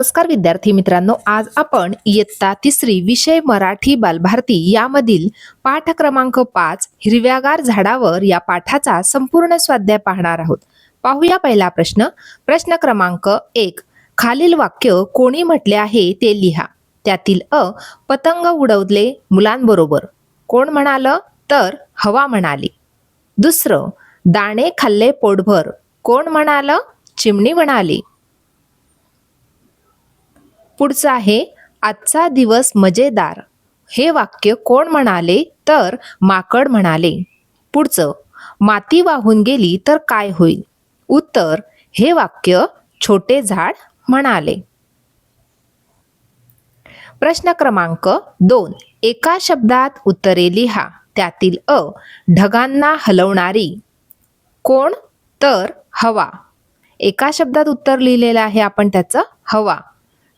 नमस्कार विद्यार्थी मित्रांनो, आज आपण इयत्ता तिसरी विषय मराठी बालभारती यामधील पाठ क्रमांक 5 हिरव्यागार झाडावर या पाठाचा संपूर्ण स्वाध्याय पाहणार आहोत. पाहूया पहिला प्रश्न. प्रश्न क्रमांक 1. खालील वाक्य कोणी म्हटले आहे ते लिहा. त्यातील अ. पतंग उडवले मुलांबरोबर. कोण म्हणालं? तर हवा म्हणाली. दुसरं. दाणे खाल्ले पोटभर. कोण म्हणालं? चिमणी म्हणाली. पुढचं आहे आजचा दिवस मजेदार. हे वाक्य कोण म्हणाले? तर माकड म्हणाले. पुढचं माती वाहून गेली तर काय होईल? उत्तर हे वाक्य छोटे झाड म्हणाले. प्रश्न क्रमांक 2. एका शब्दात उत्तरे लिहा. त्यातील अ. ढगांना हलवणारी. कोण? तर हवा. एका शब्दात उत्तर लिहिलेलं आहे आपण त्याचं हवा.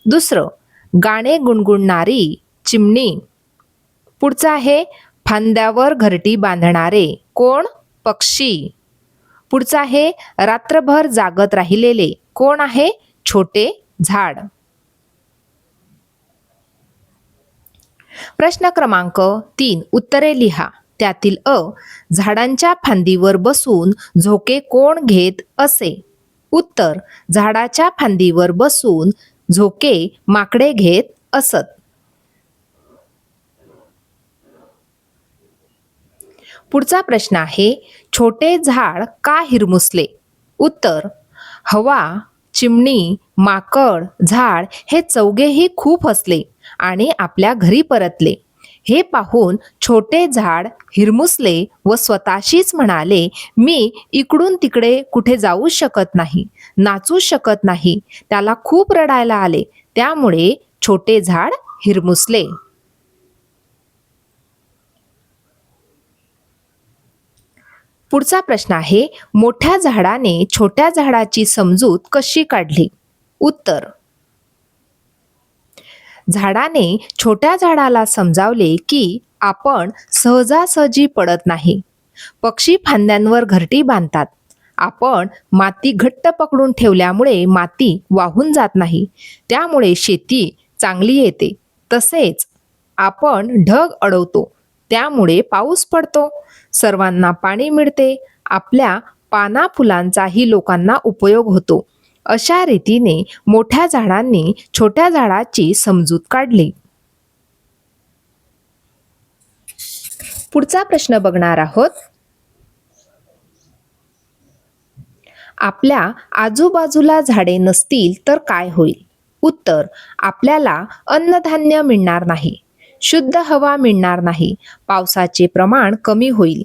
दुसरं गाणे गुणगुणणारी चिमणी. पुढचं आहे फांद्यावर घरटी बांधणारे. कोण? पक्षी. पुढचं आहे रात्रभर जागत राहिलेले. कोण आहे? छोटे झाड. प्रश्न क्रमांक 3. उत्तरे लिहा. त्यातील अ. झाडांच्या फांदीवर बसून झोके कोण घेत असे? उत्तर झाडाच्या फांदीवर बसून झोके माकडे घेत असत. पुढचा प्रश्न आहे छोटे झाड का हिरमुसले? उत्तर हवा, चिमणी, माकड, झाड हे चौघेही खूप हसले आणि आपल्या घरी परतले. हे पाहून छोटे झाड हिरमुसले व स्वतःशीच म्हणाले, मी इकडून तिकडे कुठे जाऊ शकत नाही, नाचू शकत नाही. त्याला खूप रडायला आले. त्यामुळे छोटे झाड हिरमुसले. पुढचा प्रश्न आहे मोठ्या झाडाने छोट्या झाडाची समजूत कशी काढली? उत्तर झाडाने छोट्या झाडाला समजावले की आपण सहजासहजी पडत नाही. पक्षी फांद्यांवर घरटी बांधतात. आपण माती घट्ट पकडून ठेवल्यामुळे माती वाहून जात नाही. त्यामुळे शेती चांगली येते. तसेच आपण ढग अडवतो. त्यामुळे पाऊस पडतो. सर्वांना पाणी मिळते. आपल्या पाना फुलांचाही लोकांना उपयोग होतो. अशा रीतीने मोठ्या झाडांनी छोट्या झाडाची समजूत काढली. पुढचा प्रश्न बघणार आहोत. आपल्या आजूबाजूला झाडे नसतील तर काय होईल? उत्तर आपल्याला अन्नधान्य मिळणार नाही. शुद्ध हवा मिळणार नाही. पावसाचे प्रमाण कमी होईल.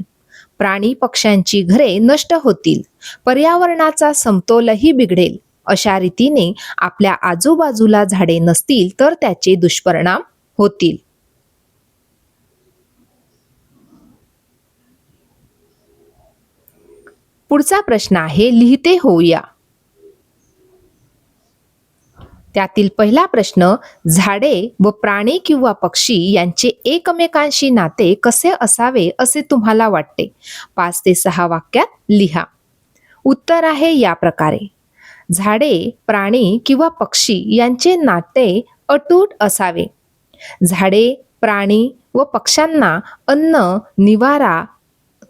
प्राणी पक्ष्यांची घरे नष्ट होतील. पर्यावरणाचा समतोलही बिघडेल. अशा रीतीने आपल्या आजूबाजूला झाडे नसतील तर त्याचे दुष्परिणाम होतील. पुढचा प्रश्न आहे लिहिते होऊया. त्यातील पहिला प्रश्न झाडे व प्राणी किंवा पक्षी यांचे एकमेकांशी नाते कसे असावे असे तुम्हाला वाटते? 5 ते 6 वाक्यात लिहा. उत्तर आहे या प्रकारे. झाडे, प्राणी किंवा पक्षी यांचे नाते अतूट असावे. झाडे, प्राणी व पक्ष्यांना अन्न, निवारा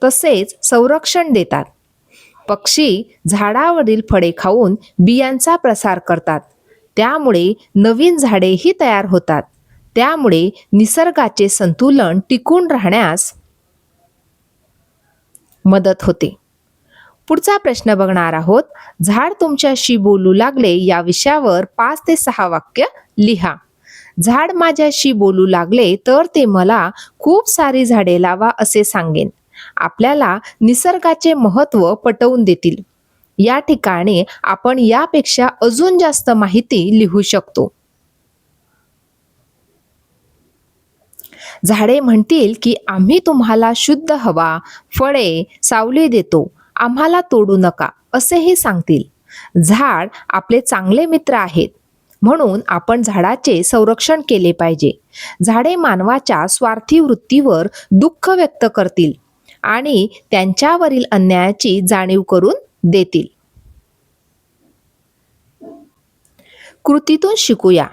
तसेच संरक्षण देतात. पक्षी झाडावरील फळे खाऊन बियांचा प्रसार करतात. त्यामुळे नवीन झाडेही तयार होतात. त्यामुळे निसर्गाचे संतुलन टिकून राहण्यास मदत होते. पुढचा प्रश्न बघणार आहोत. झाड तुमच्याशी बोलू लागले या विषयावर 5 ते 6 वाक्य लिहा. झाड माझ्याशी बोलू लागले तर ते मला खूप सारी झाडे लावा असे सांगेन. आपल्याला निसर्गाचे महत्त्व पटवून देतील. या ठिकाणी आपण यापेक्षा अजून जास्त माहिती लिहू शकतो. झाडे म्हणतील की आम्ही तुम्हाला शुद्ध हवा, फळे, सावली देतो. आम्हाला तोडू नका असेही सांगतील. झाड आपले चांगले मित्र आहेत. म्हणून आपण झाडाचे संरक्षण केले पाहिजे. झाडे मानवाच्या स्वार्थी वृत्तीवर दुःख व्यक्त करतील आणि त्यांच्यावरील अन्यायाची जाणीव करून देतील. कृतीतून शिकूया.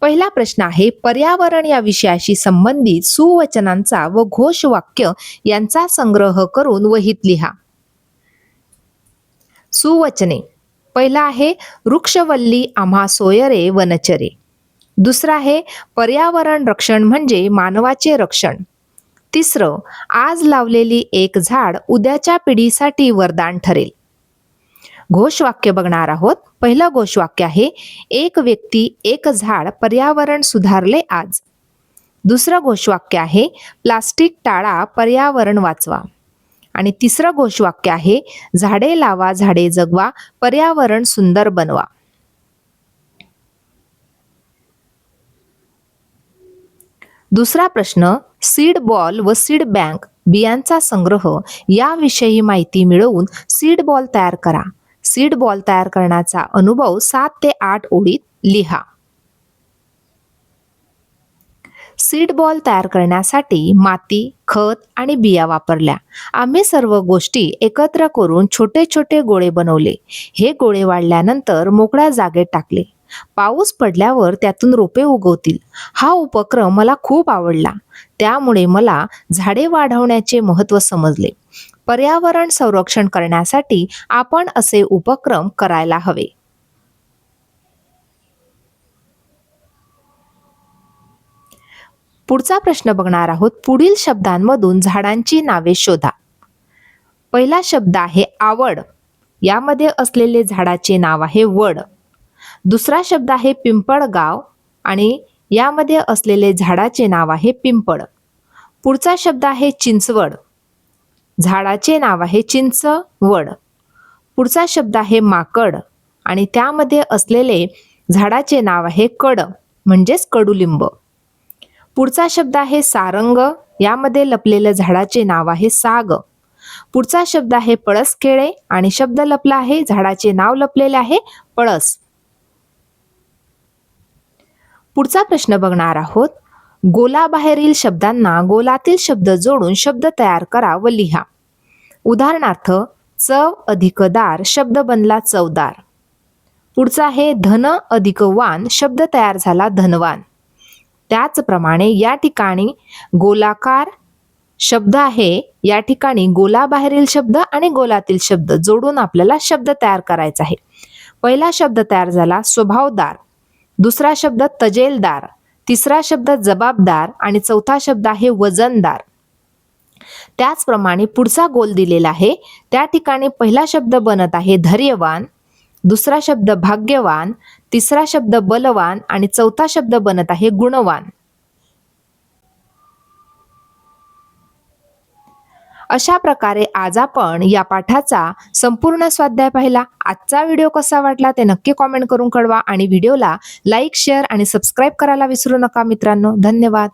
पहिला प्रश्न आहे, पर्यावरण या विषयाशी संबंधित सुवचनांचा व घोषवाक्य यांचा संग्रह करून वहीत लिहा. सुवचने. पहिला आहे, वृक्षवल्ली आम्हा सोयरे वनचरे. दुसरा आहे, पर्यावरण रक्षण म्हणजे मानवाचे रक्षण. तिसरं, आज लावलेली एक झाड उद्याच्या पिढीसाठी वरदान ठरेल. घोषवाक्य बघणार आहोत. पहिलं घोषवाक्य आहे, एक व्यक्ती एक झाड पर्यावरण सुधारले आज. दुसरं घोषवाक्य आहे, प्लास्टिक टाळा पर्यावरण वाचवा. आणि तिसरं घोषवाक्य आहे, झाडे लावा झाडे जगवा पर्यावरण सुंदर बनवा. दुसरा प्रश्न, सीड बॉल व सीड बँक बियांचा संग्रह याविषयी माहिती मिळवून सीड बॉल तयार करा. सीड बॉल तयार करण्याचा अनुभव 7 ते 8 ओळीत लिहा. सीड बॉल तयार करण्यासाठी माती, खत आणि बिया वापरल्या. आम्ही सर्व गोष्टी एकत्र करून छोटे छोटे गोळे बनवले. हे गोळे वाढल्यानंतर मोकळ्या जागेत टाकले. पाऊस पडल्यावर त्यातून रोपे उगवतील. हा उपक्रम मला खूप आवडला. त्यामुळे मला झाडे वाढवण्याचे महत्त्व समजले. पर्यावरण संरक्षण करण्यासाठी आपण असे उपक्रम करायला हवे. पुढचा प्रश्न बघणार आहोत. पुढील शब्दांमधून झाडांची नावे शोधा. पहिला शब्द आहे आवड. यामध्ये असलेले झाडाचे नाव आहे वड. दुसरा शब्द आहे पिंपळगाव आणि यामध्ये असलेले झाडाचे नाव आहे पिंपळ. पुढचा शब्द आहे चिंचवड. झाडाचे नाव आहे चिंचवड. पुढचा शब्द आहे माकड आणि त्यामध्ये असलेले झाडाचे नाव आहे कड म्हणजेच कडुलिंब. पुढचा शब्द आहे सारंग. यामध्ये लपलेल्या झाडाचे नाव आहे साग. पुढचा शब्द आहे पळसखेळे आणि शब्द लपला आहे, झाडाचे नाव लपलेले आहे पळस. पुढचा प्रश्न बघणार आहोत. गोलाबाहेरील शब्दांना गोलातील शब्द जोडून शब्द तयार करा व लिहा. उदाहरणार्थ, चव अधिक दार शब्द बनला चवदार. पुढचा आहे धन अधिक वान शब्द तयार झाला धनवान. त्याचप्रमाणे या ठिकाणी गोलाकार शब्द आहे. या ठिकाणी गोलाबाहेरील शब्द आणि गोलातील शब्द जोडून आपल्याला शब्द तयार करायचा आहे. पहिला शब्द तयार झाला स्वभावदार. दुसरा शब्द तजेलदार. तिसरा शब्द जबाबदार आणि चौथा शब्द आहे वजनदार. त्याचप्रमाणे पुढचा गोल दिलेला आहे. त्या ठिकाणी पहिला शब्द बनत आहे धैर्यवान. दुसरा शब्द भाग्यवान. तिसरा शब्द बलवान आणि चौथा शब्द बनत आहे गुणवान. अशा प्रकारे आज आपण या पाठाचा संपूर्ण स्वाध्याय पाहिला. आजचा व्हिडिओ कसा वाटला ते नक्की कॉमेंट करून कळवा आणि व्हिडिओला लाईक, शेअर आणि सबस्क्राईब करायला विसरू नका मित्रांनो. धन्यवाद.